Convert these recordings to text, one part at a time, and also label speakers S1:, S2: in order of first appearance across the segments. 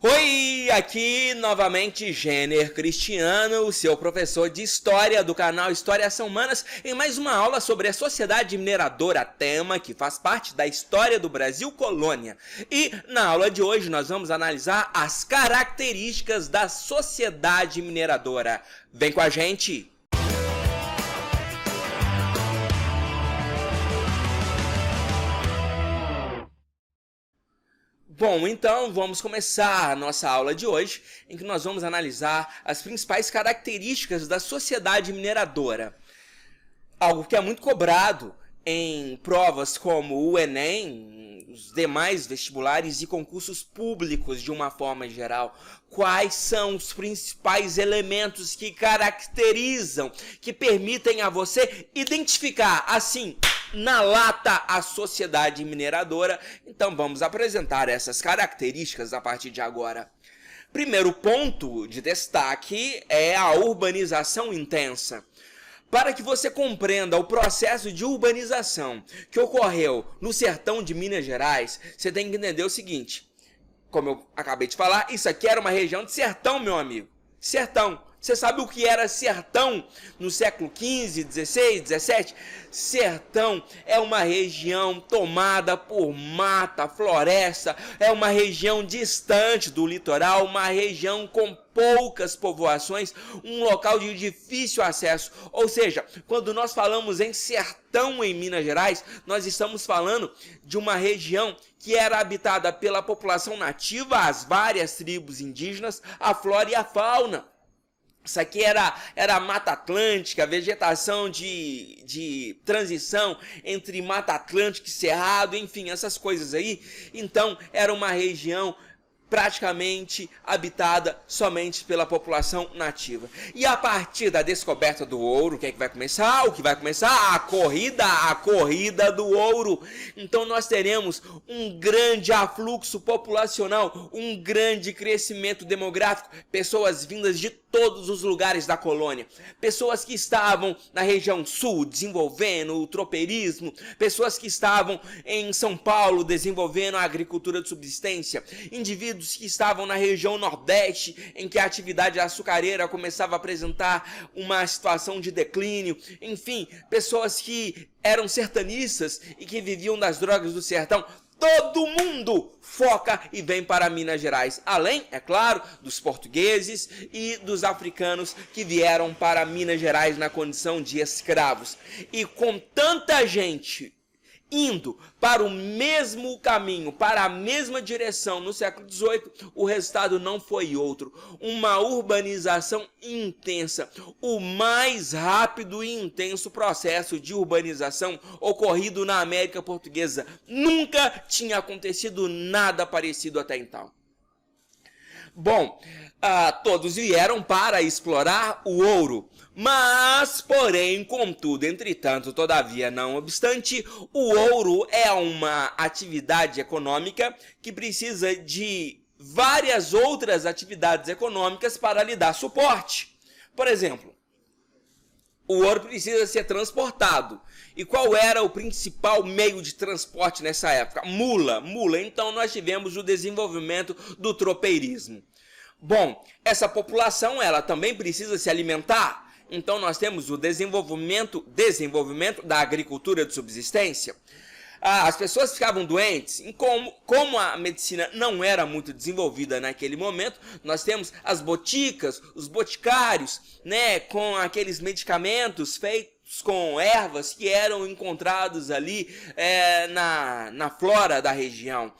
S1: Oi, aqui novamente Jenner Cristiano, o seu professor de História do canal História São Humanas, em mais uma aula sobre a sociedade mineradora, tema que faz parte da história do Brasil colônia. E na aula de hoje nós vamos analisar as características da sociedade mineradora. Vem com a gente! Bom, então vamos começar a nossa aula de hoje, em que nós vamos analisar as principais características da sociedade mineradora. Algo que é muito cobrado em provas como o Enem, os demais vestibulares e concursos públicos de uma forma geral. Quais são os principais elementos que caracterizam, que permitem a você identificar, assim, na lata, a sociedade mineradora? Então vamos apresentar essas características a partir de agora. Primeiro ponto de destaque é a urbanização intensa. Para que você compreenda o processo de urbanização que ocorreu no sertão de Minas Gerais, você tem que entender o seguinte. Como eu acabei de falar, isso aqui era uma região de sertão, meu amigo. Sertão. Você sabe o que era sertão no século XV, XVI, XVII? Sertão é uma região tomada por mata, floresta, é uma região distante do litoral, uma região com poucas povoações, um local de difícil acesso. Ou seja, quando nós falamos em sertão em Minas Gerais, nós estamos falando de uma região que era habitada pela população nativa, as várias tribos indígenas, a flora e a fauna. Isso aqui era a Mata Atlântica, vegetação de transição entre Mata Atlântica e Cerrado, enfim, essas coisas aí. Então, era uma região praticamente habitada somente pela população nativa. E a partir da descoberta do ouro, o que é que vai começar? O que vai começar? A corrida do ouro. Então nós teremos um grande afluxo populacional, um grande crescimento demográfico, pessoas vindas de todos os lugares da colônia, pessoas que estavam na região sul desenvolvendo o tropeirismo, pessoas que estavam em São Paulo desenvolvendo a agricultura de subsistência, indivíduos que estavam na região nordeste em que a atividade açucareira começava a apresentar uma situação de declínio, enfim, pessoas que eram sertanistas e que viviam das drogas do sertão. Todo mundo foca e vem para Minas Gerais, além, é claro, dos portugueses e dos africanos que vieram para Minas Gerais na condição de escravos. E com tanta gente indo para o mesmo caminho, para a mesma direção no século XVIII, o resultado não foi outro. Uma urbanização intensa, o mais rápido e intenso processo de urbanização ocorrido na América Portuguesa. Nunca tinha acontecido nada parecido até então. Bom, todos vieram para explorar o ouro, mas, porém, contudo, entretanto, todavia, não obstante, o ouro é uma atividade econômica que precisa de várias outras atividades econômicas para lhe dar suporte. Por exemplo, o ouro precisa ser transportado. E qual era o principal meio de transporte nessa época? Mula. Então nós tivemos o desenvolvimento do tropeirismo. Bom, essa população ela também precisa se alimentar. Então nós temos o desenvolvimento da agricultura de subsistência. As pessoas ficavam doentes, e como a medicina não era muito desenvolvida naquele momento, nós temos as boticas, os boticários, né, com aqueles medicamentos feitos com ervas que eram encontrados ali na flora da região.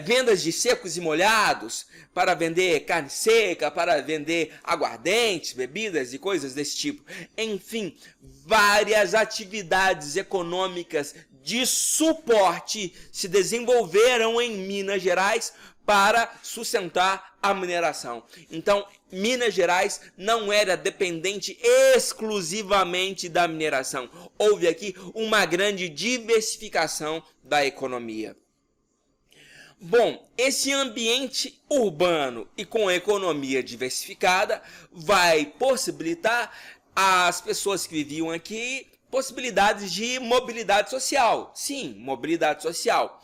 S1: Vendas de secos e molhados, para vender carne seca, para vender aguardentes, bebidas e coisas desse tipo. Enfim, várias atividades econômicas de suporte se desenvolveram em Minas Gerais para sustentar a mineração. Então, Minas Gerais não era dependente exclusivamente da mineração. Houve aqui uma grande diversificação da economia. Bom, esse ambiente urbano e com economia diversificada vai possibilitar às pessoas que viviam aqui possibilidades de mobilidade social. Sim, mobilidade social.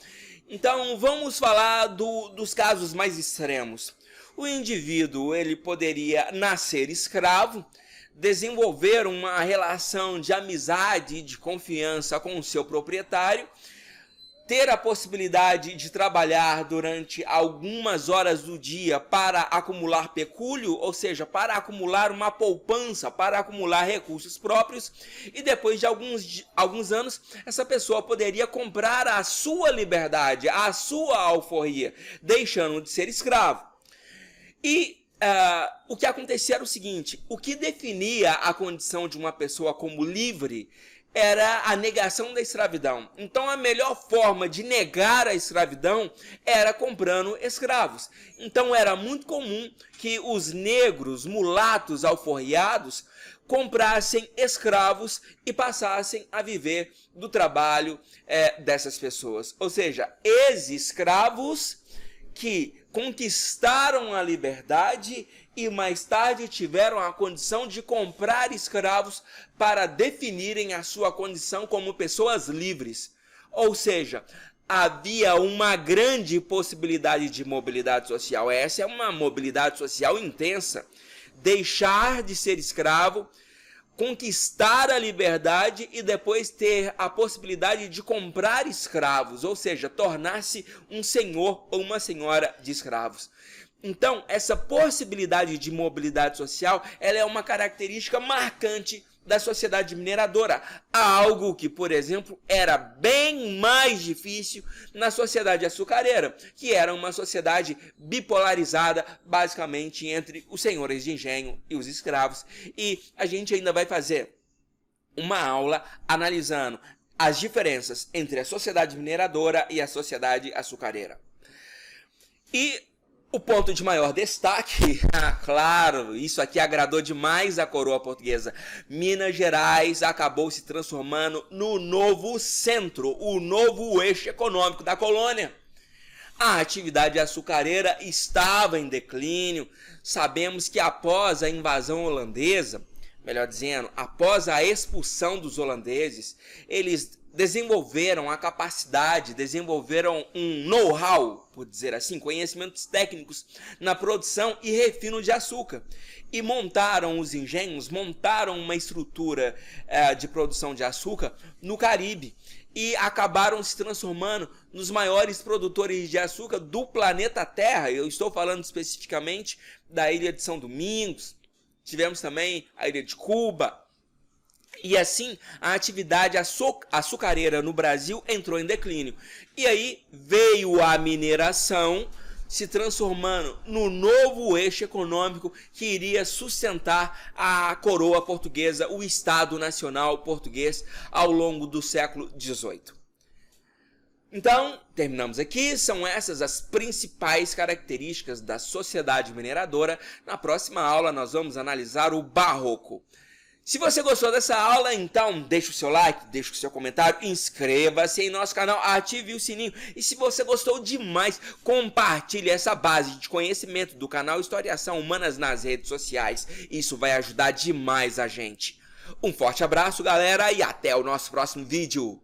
S1: Então vamos falar dos casos mais extremos. O indivíduo ele poderia nascer escravo, desenvolver uma relação de amizade e de confiança com o seu proprietário, ter a possibilidade de trabalhar durante algumas horas do dia para acumular pecúlio, ou seja, para acumular uma poupança, para acumular recursos próprios, e depois de alguns anos, essa pessoa poderia comprar a sua liberdade, a sua alforria, deixando de ser escravo. E o que acontecia era o seguinte: o que definia a condição de uma pessoa como livre era a negação da escravidão. Então a melhor forma de negar a escravidão era comprando escravos. Então era muito comum que os negros, mulatos alforriados, comprassem escravos e passassem a viver do trabalho dessas pessoas. Ou seja, ex-escravos que conquistaram a liberdade e mais tarde tiveram a condição de comprar escravos para definirem a sua condição como pessoas livres. Ou seja, havia uma grande possibilidade de mobilidade social. Essa é uma mobilidade social intensa. Deixar de ser escravo, conquistar a liberdade e depois ter a possibilidade de comprar escravos, ou seja, tornar-se um senhor ou uma senhora de escravos. Então, essa possibilidade de mobilidade social, ela é uma característica marcante da sociedade mineradora, algo que, por exemplo, era bem mais difícil na sociedade açucareira, que era uma sociedade bipolarizada, basicamente entre os senhores de engenho e os escravos. E a gente ainda vai fazer uma aula analisando as diferenças entre a sociedade mineradora e a sociedade açucareira. E o ponto de maior destaque, claro, isso aqui agradou demais a coroa portuguesa. Minas Gerais acabou se transformando no novo centro, o novo eixo econômico da colônia. A atividade açucareira estava em declínio. Sabemos que após a invasão holandesa, melhor dizendo, após a expulsão dos holandeses, eles desenvolveram a capacidade, desenvolveram um know-how, por dizer assim, conhecimentos técnicos na produção e refino de açúcar. E montaram os engenhos, montaram uma estrutura de produção de açúcar no Caribe. E acabaram se transformando nos maiores produtores de açúcar do planeta Terra. Eu estou falando especificamente da ilha de São Domingos, tivemos também a ilha de Cuba. E assim, a atividade açucareira no Brasil entrou em declínio. E aí veio a mineração, se transformando no novo eixo econômico que iria sustentar a coroa portuguesa, o Estado Nacional Português, ao longo do século XVIII. Então, terminamos aqui. São essas as principais características da sociedade mineradora. Na próxima aula, nós vamos analisar o Barroco. Se você gostou dessa aula, então deixe o seu like, deixe o seu comentário, inscreva-se em nosso canal, ative o sininho. E se você gostou demais, compartilhe essa base de conhecimento do canal Historiação Humanas nas redes sociais. Isso vai ajudar demais a gente. Um forte abraço, galera, e até o nosso próximo vídeo.